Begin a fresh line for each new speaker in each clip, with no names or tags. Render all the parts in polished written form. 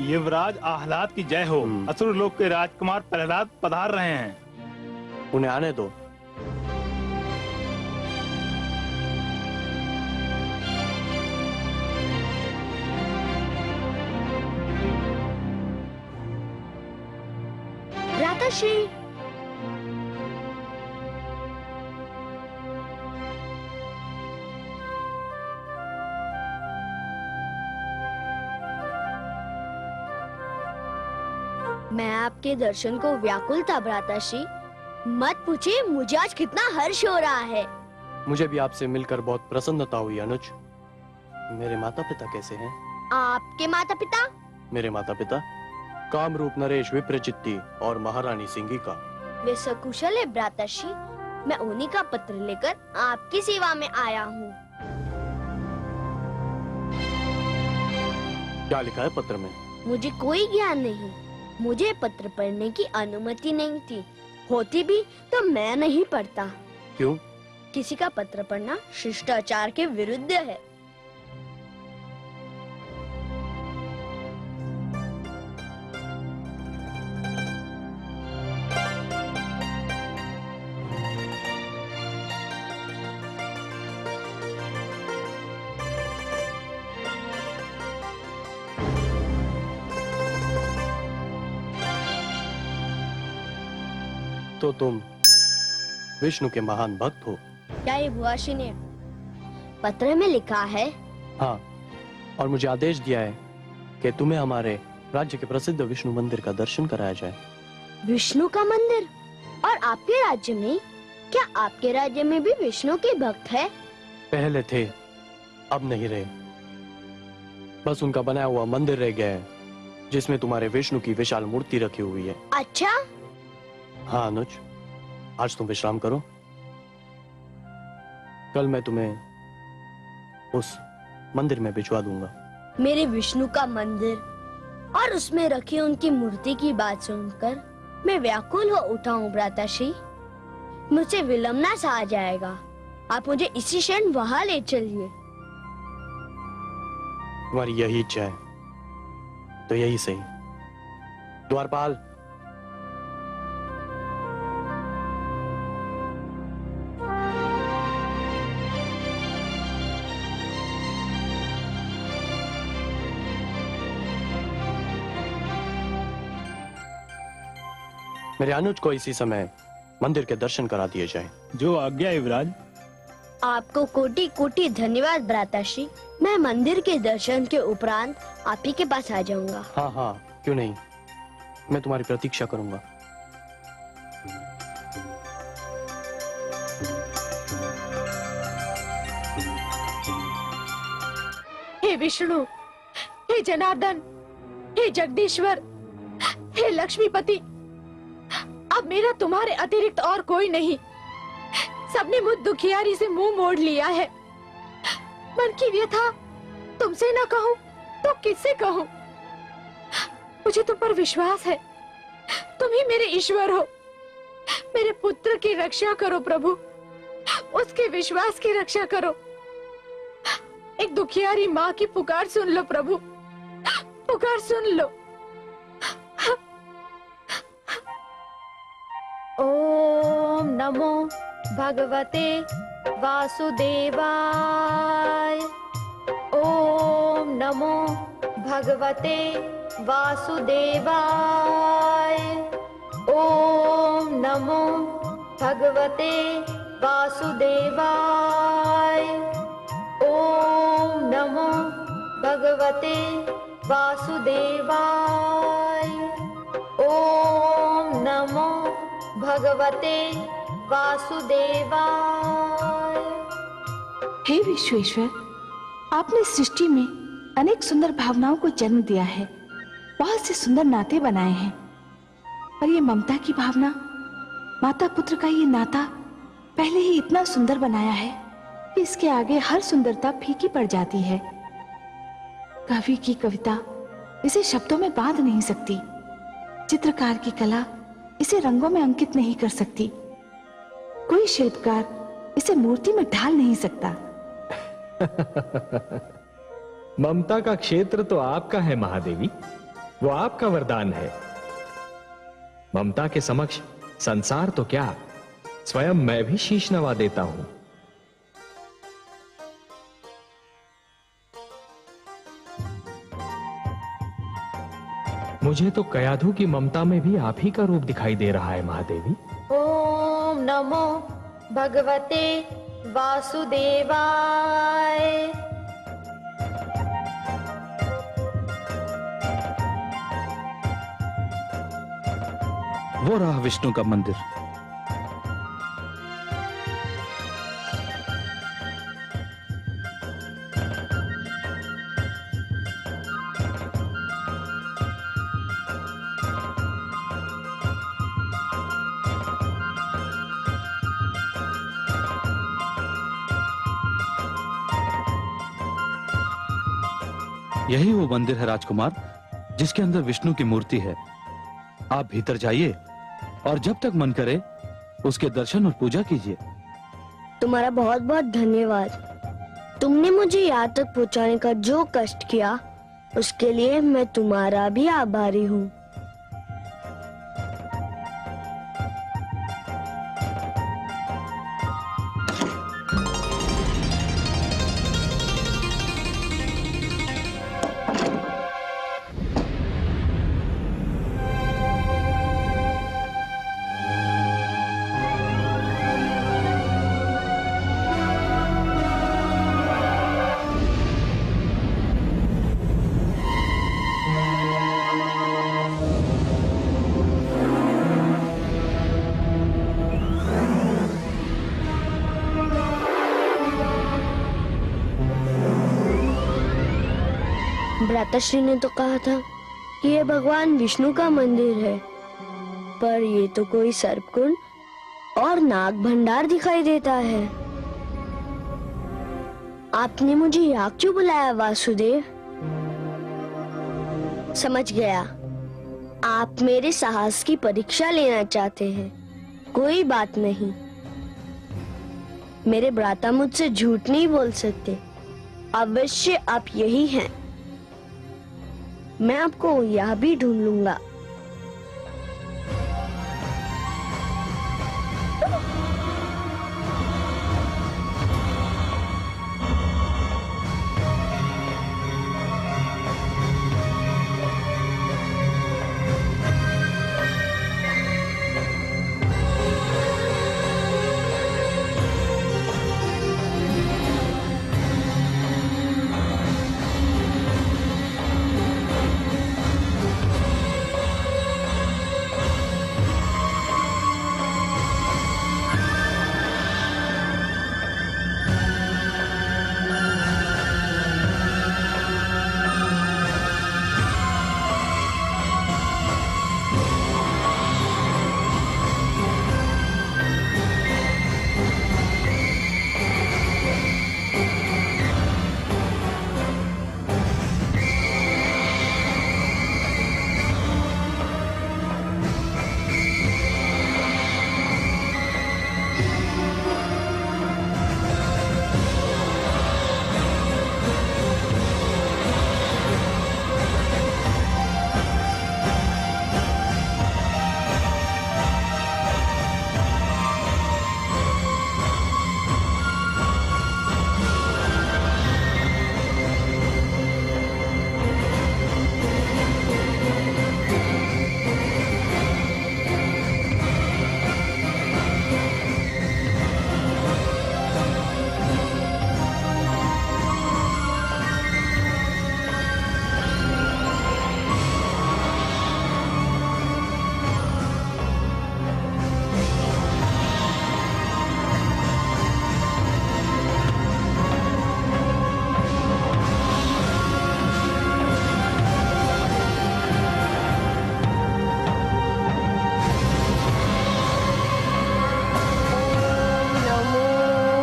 युवराज आह्लाद की जय हो। असुर लोक के राजकुमार प्रहलाद पधार रहे हैं।
उन्हें आने दो।
भ्राताश्री, मैं आपके दर्शन को व्याकुल था भ्राताश्री। मत पूछिए मुझे आज कितना हर्ष हो रहा है।
मुझे भी आपसे मिलकर बहुत प्रसन्नता हुई अनुज। मेरे माता पिता कैसे हैं?
आपके माता पिता?
मेरे माता पिता कामरूप नरेश विप्रचित्ती और महारानी सिंगिका।
वे सकुशल है भ्राताश्री। मैं उन्हीं का पत्र लेकर आपकी सेवा में आया हूँ।
क्या लिखा है पत्र में?
मुझे कोई ज्ञान नहीं। मुझे पत्र पढ़ने की अनुमति नहीं थी। होती भी तो मैं नहीं पढ़ता।
क्यों?
किसी का पत्र पढ़ना शिष्टाचार के विरुद्ध है।
तो तुम विष्णु के महान भक्त हो?
क्या ये भुआशी ने पत्र में लिखा है?
हाँ, और मुझे आदेश दिया है कि तुम्हें हमारे राज्य के प्रसिद्ध विष्णु मंदिर का दर्शन कराया जाए।
विष्णु का मंदिर? और आपके राज्य में? क्या आपके राज्य में भी विष्णु के भक्त है?
पहले थे, अब नहीं रहे। बस उनका बनाया हुआ मंदिर रह गया है, जिसमें तुम्हारे विष्णु की विशाल मूर्ति रखी हुई है।
अच्छा?
हाँ अनुज, आज तुम विश्राम करो। कल मैं तुम्हें उस मंदिर में भिजवा दूंगा।
मेरे विष्णु का मंदिर और उसमें रखी उनकी मूर्ति की बात सुनकर मैं व्याकुल हो उठा हूँ भ्राताश्री। मुझसे विलंबना सा आ जाएगा। आप मुझे इसी क्षण वहां ले चलिए।
तुम्हारी यही इच्छा है तो यही सही। द्वारपाल, मेरे अनुज को इसी समय मंदिर के दर्शन करा दिए जाए।
जो आज्ञा युवराज।
आपको कोटि कोटि धन्यवाद भ्राताश्री। मैं मंदिर के दर्शन के उपरांत आप ही के पास आ जाऊंगा।
हाँ हाँ, क्यों नहीं, मैं तुम्हारी प्रतीक्षा करूंगा।
हे विष्णु, हे जनार्दन, हे जगदीश्वर, हे लक्ष्मीपति, अब मेरा तुम्हारे अतिरिक्त और कोई नहीं। सबने मुझ दुखियारी से मुंह मोड़ लिया है। मन की व्यथा तुमसे ना कहूं तो किससे कहूं? मुझे तुम पर विश्वास है। तुम ही मेरे ईश्वर हो। मेरे पुत्र की रक्षा करो प्रभु, उसके विश्वास की रक्षा करो। एक दुखियारी माँ की पुकार सुन लो प्रभु, पुकार सुन लो। ओम नमो भगवते वासुदेवाय। ओम नमो भगवते वासुदेवाय। ओम नमो भगवते वासुदेवाय। ओम नमो भगवते वासुदेवाय। ओम नमो भगवते वासुदेवाय।
हे विश्वेश्वर, आपने सृष्टि में अनेक सुंदर भावनाओं को जन्म दिया है, बहुत से सुंदर नाते बनाए हैं, पर ये ममता की भावना, माता पुत्र का ये नाता पहले ही इतना सुंदर बनाया है कि इसके आगे हर सुंदरता फीकी पड़ जाती है। कवि की कविता इसे शब्दों में बांध नहीं सकती, चित्रकार की कला इसे रंगों में अंकित नहीं कर सकती, कोई शिल्पकार इसे मूर्ति में ढाल नहीं सकता।
ममता का क्षेत्र तो आपका है महादेवी, वो आपका वरदान है। ममता के समक्ष संसार तो क्या, स्वयं मैं भी शीश नवा देता हूं। मुझे तो कयाधु की ममता में भी आप ही का रूप दिखाई दे रहा है महादेवी।
ओम नमो भगवते वासुदेवाय।
वो रहा विष्णु का मंदिर। यही वो मंदिर है राजकुमार, जिसके अंदर विष्णु की मूर्ति है। आप भीतर जाइए और जब तक मन करे उसके दर्शन और पूजा कीजिए।
तुम्हारा बहुत बहुत धन्यवाद। तुमने मुझे यहाँ तक पहुँचाने का जो कष्ट किया, उसके लिए मैं तुम्हारा भी आभारी हूँ। भ्राताश्री ने तो कहा था कि ये भगवान विष्णु का मंदिर है, पर ये तो कोई सर्पकुंड और नाग भंडार दिखाई देता है। आपने मुझे यहाँ क्यों बुलाया वासुदेव? समझ गया, आप मेरे साहस की परीक्षा लेना चाहते हैं। कोई बात नहीं, मेरे भ्राता मुझसे झूठ नहीं बोल सकते। अवश्य आप यही हैं। मैं आपको यह भी ढूंढ लूंगा।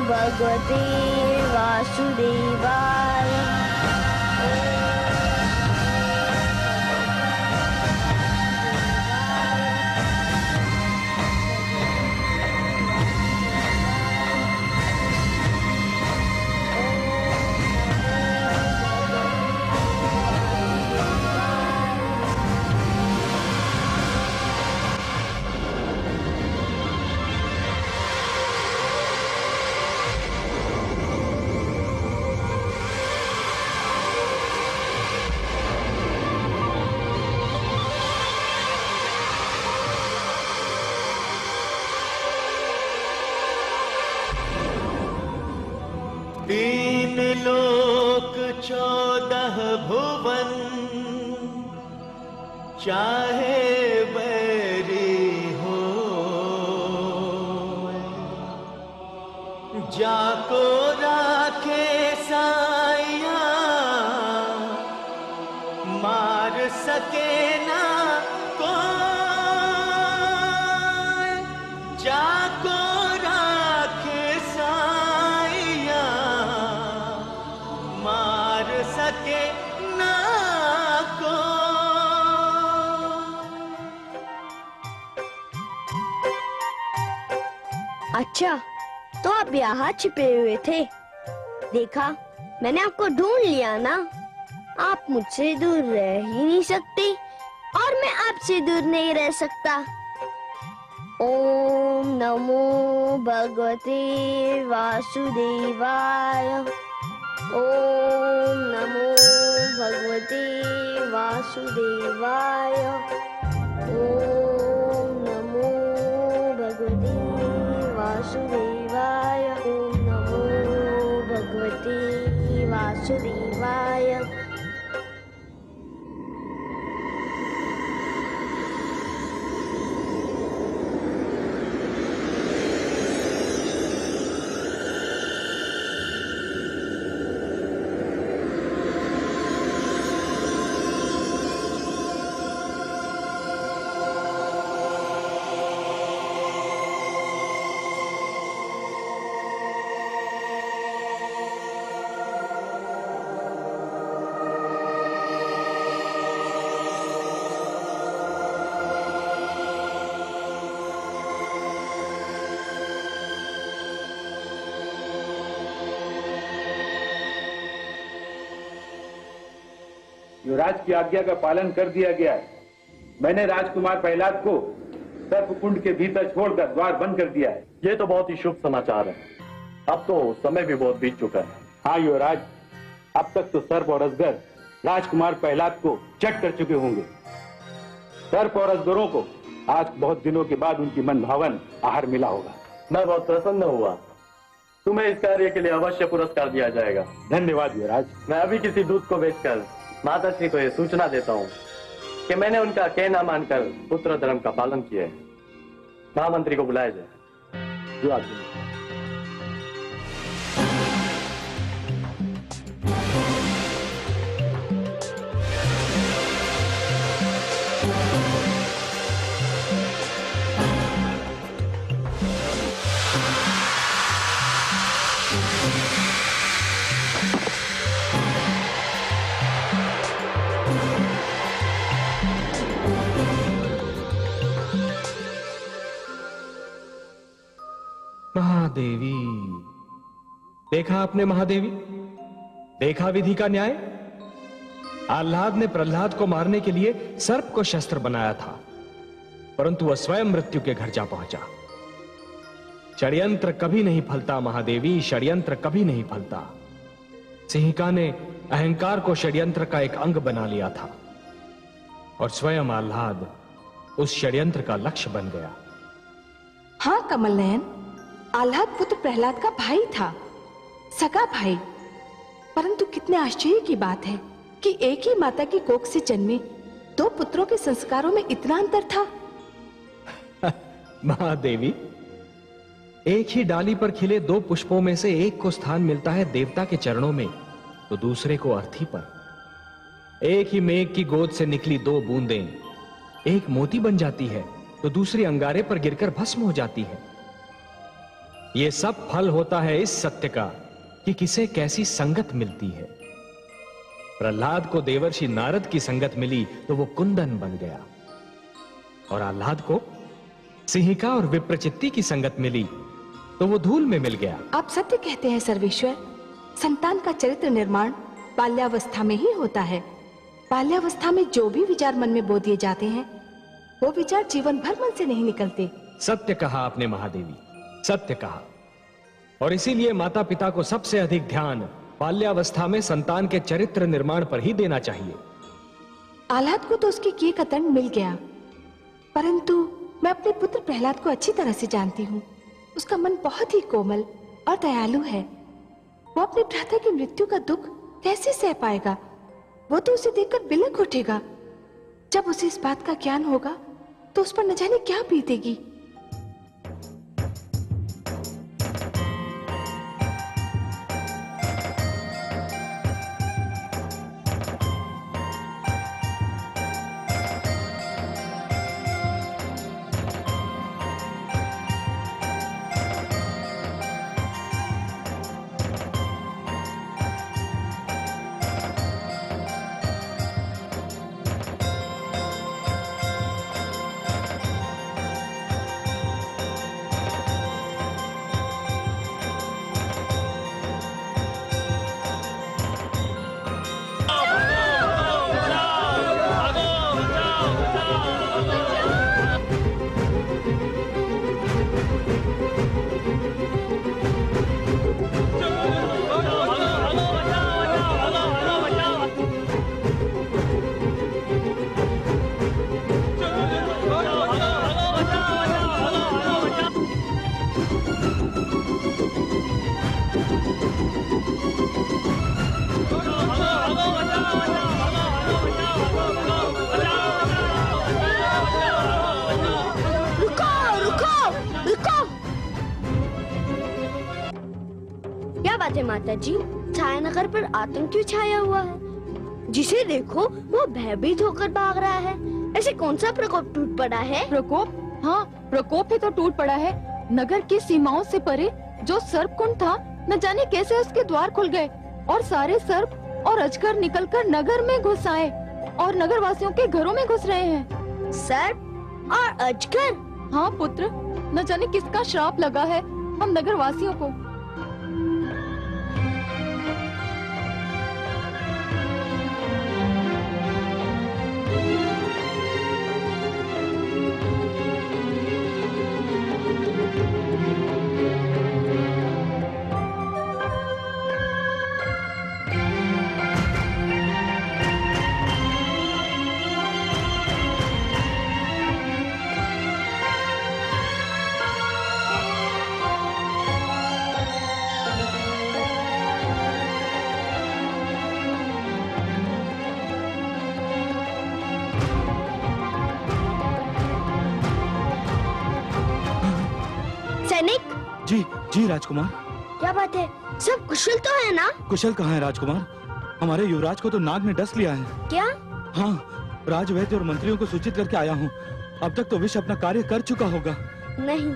भगवते वासुदेवाय।
तीन लोक 14 भुवन, चाहे बैरी हो, जाको राखे साइया, मार सके ना कोई, जाको राखे साइया, मार सके ना
अच्छा, तो आप यहाँ छिपे हुए थे। देखा, मैंने आपको ढूंढ लिया ना। आप मुझसे दूर रह ही नहीं सकते और मैं आपसे दूर नहीं रह सकता। ओम नमो भगवते वासुदेवाय। ओम नमो भगवते वासुदेवाय। ओम नमो भगवते वासुदेवाय। ओम नमो भगवते वासुदेवाय।
युवराज की आज्ञा का पालन कर दिया गया है। मैंने राजकुमार प्रहलाद को सर्पकुंड के भीतर छोड़कर द्वार बंद कर दिया है।
ये तो बहुत ही शुभ समाचार है। अब तो समय भी बहुत बीत चुका है।
हाँ युवराज, अब तक तो सर्प और अजगर राजकुमार प्रहलाद को चट कर चुके होंगे। सर्प और अजगरों को आज बहुत दिनों के बाद उनकी मनभावन आहार मिला होगा।
मैं बहुत प्रसन्न हुआ। तुम्हें इस कार्य के लिए अवश्य पुरस्कार दिया जाएगा।
धन्यवाद युवराज।
मैं अभी किसी दूत को भेजकर माताश्री को यह सूचना देता हूँ कि मैंने उनका कहना मानकर पुत्र धर्म का पालन किया है। महामंत्री को बुलाया जाए।
जो आज्ञा।
महादेवी, देखा आपने महादेवी, देखा विधि का न्याय। आह्लाद ने प्रहलाद को मारने के लिए सर्प को शस्त्र बनाया था, परंतु वह स्वयं मृत्यु के घर जा पहुंचा। षड्यंत्र कभी नहीं फलता महादेवी, षड्यंत्र कभी नहीं फलता। सिंहिका ने अहंकार को षड्यंत्र का एक अंग बना लिया था और स्वयं आह्लाद उस षड्यंत्र का लक्ष्य बन गया।
हाँ कमल नयन, आह्लाद पुत्र प्रहलाद का भाई था, सगा भाई। परंतु कितने आश्चर्य की बात है कि एक ही माता की कोख से जन्मे दो पुत्रों के संस्कारों में इतना अंतर था।
महादेवी, एक ही डाली पर खिले दो पुष्पों में से एक को स्थान मिलता है देवता के चरणों में, तो दूसरे को अर्थी पर। एक ही मेघ की गोद से निकली दो बूंदें, एक मोती बन जाती है तो दूसरी अंगारे पर गिरकर भस्म हो जाती है। यह सब फल होता है इस सत्य का कि किसे कैसी संगत मिलती है। प्रहलाद को देवर्षि नारद की संगत मिली तो वो कुंदन बन गया, और आह्लाद को सिंहिका और विप्रचित्ती की संगत मिली तो वो धूल में मिल गया।
आप सत्य कहते हैं सर्वेश्वर। संतान का चरित्र निर्माण बाल्यावस्था में ही होता है। बाल्यावस्था में जो भी विचार मन में बो दिए जाते हैं वो विचार जीवन भर मन से नहीं निकलते।
सत्य कहा आपने महादेवी, सत्य कहा। और इसीलिए माता पिता को सबसे अधिक ध्यान बाल्यावस्था में संतान के चरित्र निर्माण पर ही देना चाहिए।
आह्लाद को तो उसके किए का दंड मिल गया, परंतु मैं अपने पुत्र प्रहलाद को अच्छी तरह से जानती हूँ। उसका मन बहुत ही कोमल और दयालु है। वो अपने भ्राता की मृत्यु का दुख कैसे सह पाएगा? वो तो उसे देखकर बिलख उठेगा। जब उसे इस बात का ज्ञान होगा तो उस पर न जाने क्या बीतेगी।
क्या बात है माता जी, छायानगर पर आतंक क्यों छाया हुआ है? जिसे देखो वो भयभीत होकर भाग रहा है। ऐसे कौन सा प्रकोप टूट पड़ा है?
प्रकोप? हाँ, प्रकोप ही तो टूट पड़ा है। नगर की सीमाओं से परे जो सर्पकुंड था, न जाने कैसे उसके द्वार खुल गए और सारे सर्प और अजगर निकलकर नगर में घुस आए और नगर वासियों के घरों में घुस रहे हैं।
सर्प और अजगर?
हाँ पुत्र, न जाने किसका श्राप लगा है हम नगर वासियों को।
जी जी राजकुमार।
क्या बात है, सब कुशल तो है ना?
कुशल कहाँ है राजकुमार? हमारे युवराज को तो नाग ने डस लिया है।
क्या?
हाँ, राजवैद्य और मंत्रियों को सूचित करके आया हूँ। अब तक तो विष अपना कार्य कर चुका होगा।
नहीं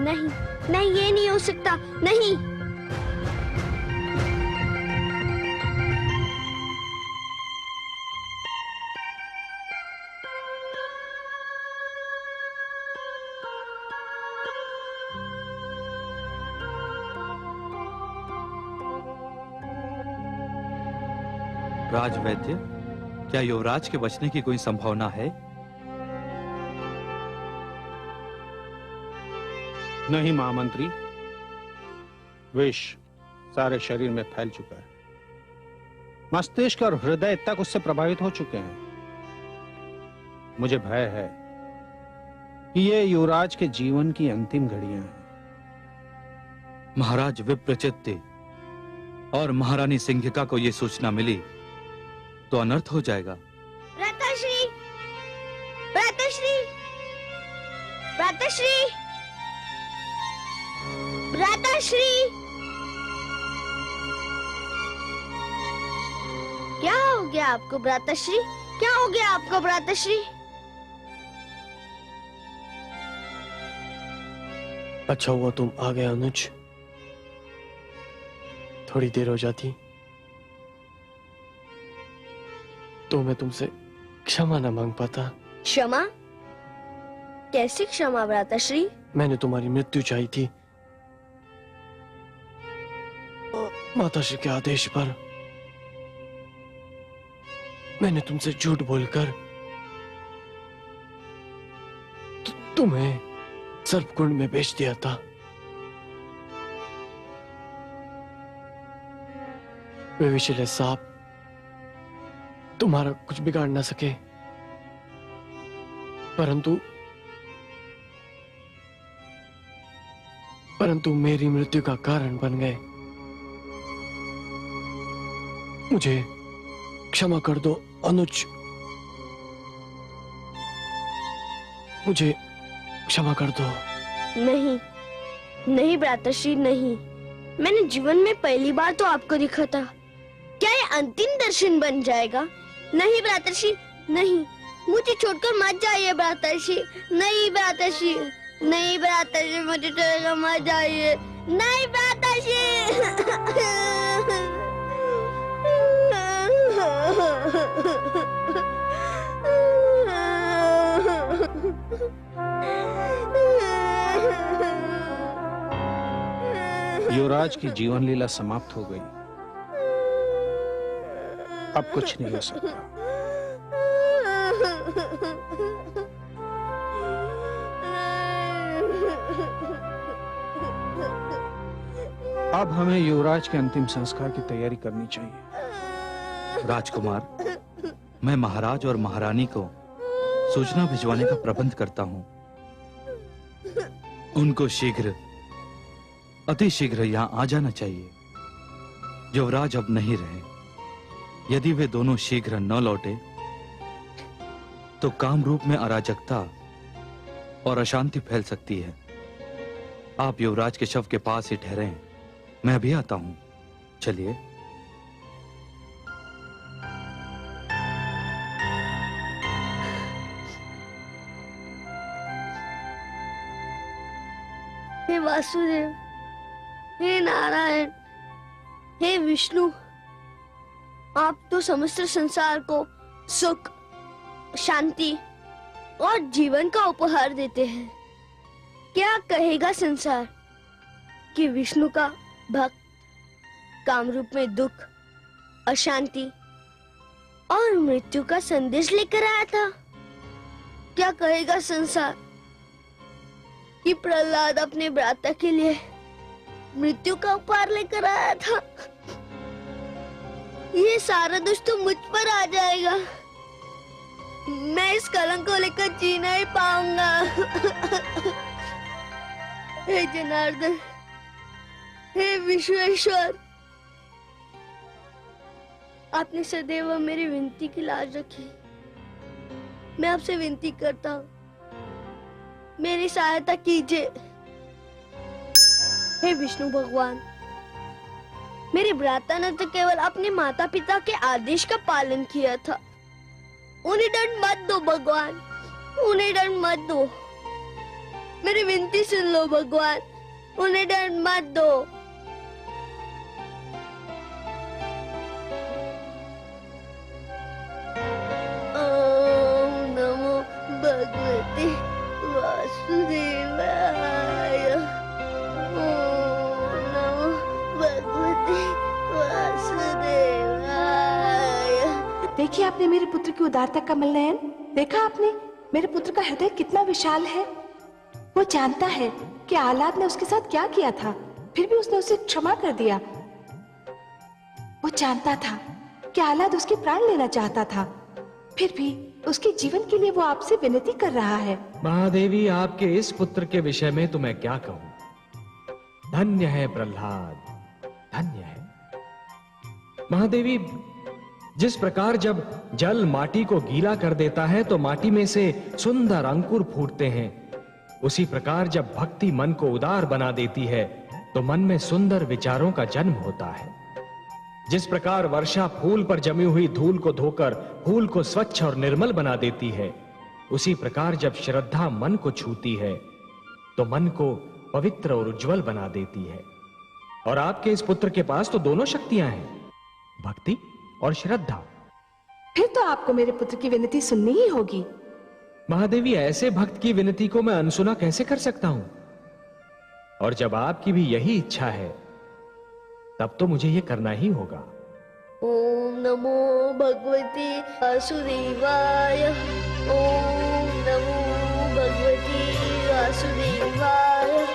नहीं नहीं, ये नहीं हो सकता, नहीं।
राजवैद्य, क्या युवराज के बचने की कोई संभावना है?
नहीं महामंत्री, विष सारे शरीर में फैल चुका है। मस्तिष्क और हृदय तक उससे प्रभावित हो चुके हैं। मुझे भय है कि ये युवराज के जीवन की अंतिम घड़ियां हैं।
महाराज विप्रचित्ति और महारानी सिंघिका को यह सूचना मिली तो अनर्थ हो जाएगा।
भ्राताश्री, भ्राताश्री, भ्राताश्री, भ्राताश्री, क्या हो गया आपको भ्राताश्री? क्या हो गया आपको भ्राताश्री?
अच्छा हुआ तुम आ गए अनुज। थोड़ी देर हो जाती तो मैं तुमसे क्षमा न मांग पाता।
क्षमा? कैसी क्षमा भ्राताश्री?
मैंने तुम्हारी मृत्यु चाही थी माताश्री के आदेश पर। मैंने तुमसे झूठ बोलकर तुम्हें सर्पकुंड में बेच दिया था। वे विषैले सांप तुम्हारा कुछ बिगाड़ ना सके, परंतु मेरी मृत्यु का कारण बन गए। मुझे क्षमा कर दो अनुज, मुझे क्षमा कर दो।
नहीं नहीं भ्राताश्री नहीं, मैंने जीवन में पहली बार तो आपको देखा था। क्या ये अंतिम दर्शन बन जाएगा? नहीं भ्राताश्री नहीं, मुझे छोड़कर मत जाइए भ्राताश्री। नहीं भ्राताश्री, नहीं भ्राताश्री, मुझे छोड़कर मत जाइए। नहीं
युवराज की जीवन लीला समाप्त हो गई, अब कुछ नहीं हो सकता। अब हमें युवराज के अंतिम संस्कार की तैयारी करनी चाहिए।
राजकुमार, मैं महाराज और महारानी को सूचना भिजवाने का प्रबंध करता हूं। उनको शीघ्र, अति शीघ्र यहां आ जाना चाहिए। युवराज अब नहीं रहे। यदि वे दोनों शीघ्र न लौटे तो कामरूप में अराजकता और अशांति फैल सकती है। आप युवराज के शव के पास ही ठहरे हैं, मैं अभी आता हूं। चलिए।
हे वासुदेव, हे नारायण, हे विष्णु, आप तो समस्त संसार को सुख, शांति और जीवन का उपहार देते हैं। क्या कहेगा संसार कि विष्णु का भक्त कामरूप में दुख, अशांति और मृत्यु का संदेश लेकर आया था? क्या कहेगा संसार कि प्रहलाद अपने भ्राता के लिए मृत्यु का उपहार लेकर आया था? ये सारा दोष तो मुझ पर आ जाएगा। मैं इस कलंक को लेकर जी नहीं पाऊंगा। हे जनार्दन, हे विश्वेश्वर, आपने सदैव मेरी विनती की लाज रखी। मैं आपसे विनती करता हूँ, मेरी सहायता कीजिए। हे विष्णु भगवान, मेरे भ्राता ने तो केवल अपने माता पिता के आदेश का पालन किया था। उन्हें दंड मत दो भगवान, उन्हें दंड मत दो। मेरी विनती सुन लो भगवान, उन्हें दंड मत दो। ओम नमो भगवते वासुदेवाय। ओम नमो भगवते वासुदेवाय।
देखिए आपने मेरे पुत्र की उदारता का कमल नयन, देखा आपने मेरे पुत्र का हृदय कितना विशाल है। वो जानता है कि आह्लाद ने उसके साथ क्या किया था, फिर भी उसने उसे क्षमा कर दिया। वो जानता था कि आह्लाद उसके प्राण लेना चाहता था, फिर भी उसके जीवन के लिए वो आपसे विनती कर रहा है।
महादेवी, आपके इस पुत्र के विषय में तो मैं क्या कहूं। धन्य है प्रहलाद, धन्य है। महादेवी, जिस प्रकार जब जल माटी को गीला कर देता है तो माटी में से सुंदर अंकुर फूटते हैं, उसी प्रकार जब भक्ति मन को उदार बना देती है तो मन में सुंदर विचारों का जन्म होता है। जिस प्रकार वर्षा फूल पर जमी हुई धूल को धोकर फूल को स्वच्छ और निर्मल बना देती है, उसी प्रकार जब श्रद्धा मन को छूती है तो मन को पवित्र और उज्जवल बना देती है। और आपके इस पुत्र के पास तो दोनों शक्तियां हैं, भक्ति और श्रद्धा।
फिर तो आपको मेरे पुत्र की विनती सुननी ही होगी।
महादेवी, ऐसे भक्त की विनती को मैं अनसुना कैसे कर सकता हूं? और जब आपकी भी यही इच्छा है तब तो मुझे यह करना ही होगा।
ओम नमो भगवते वासुदेवाय। ओम नमो भगवते वासुदेवाय।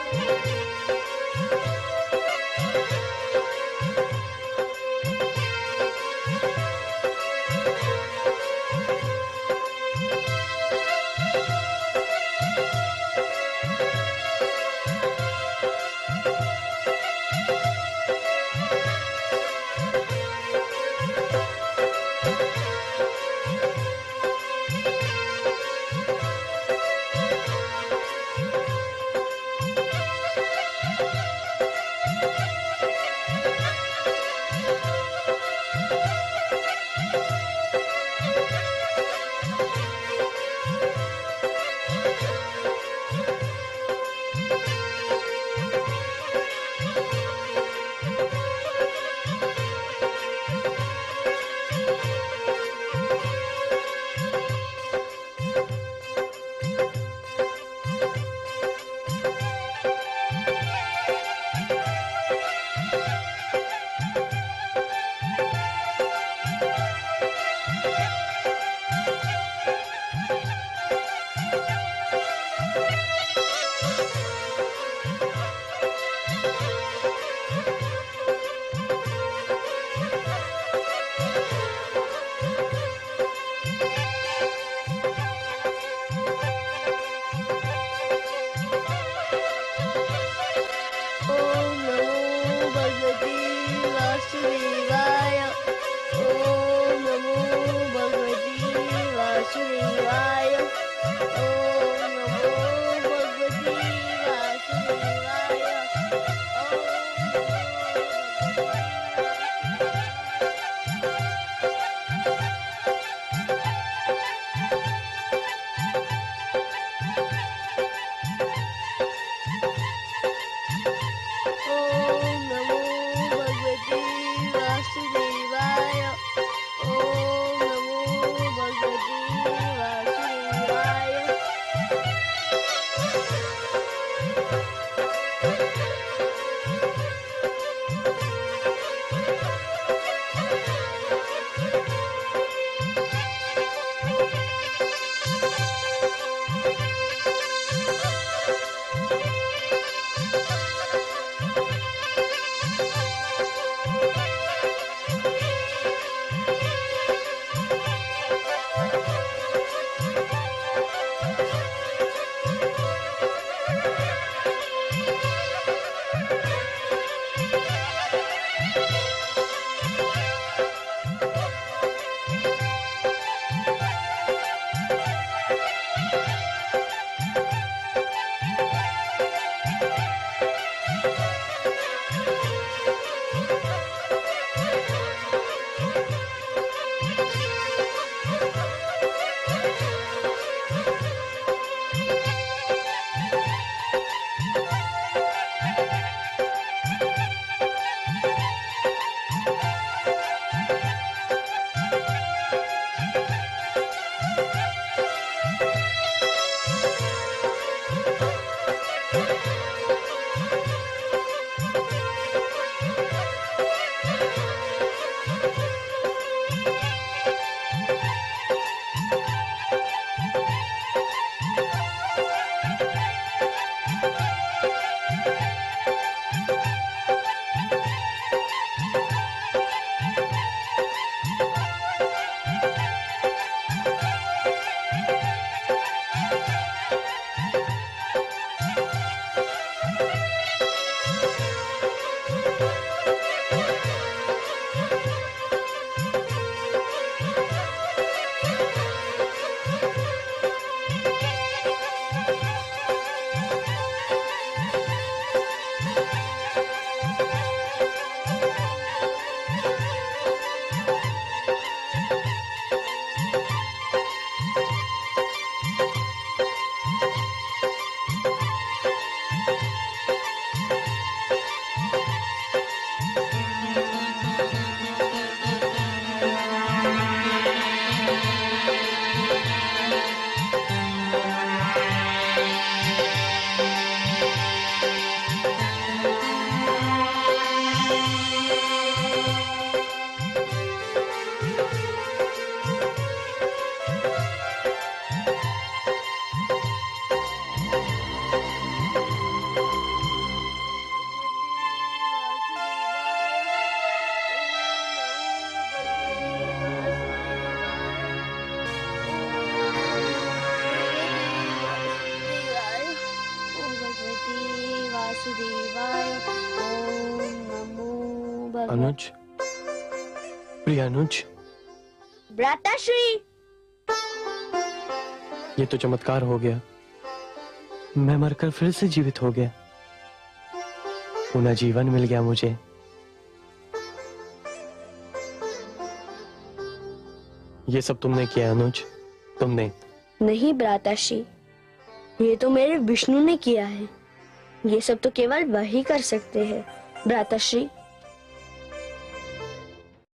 भगवते वासुदेवाय। ओम नमो भगवते वासुदेवाय। ओम नमो भगवते वासुदेवाय। ओम नमो भगवते वासुदेवाय। ओम नमो भगवते वासुदेवाय। वासुदेवाय। ओम नमो भगवते।
अनुज, प्रिय अनुज,
भ्राताश्री,
ये तो चमत्कार हो गया। मैं मरकर फिर से जीवित हो गया। पुनः जीवन मिल गया मुझे। ये सब तुमने किया अनुज, तुमने।
नहीं भ्राताश्री, ये तो मेरे विष्णु ने किया है। ये सब तो केवल वही कर सकते हैं। भ्राताश्री,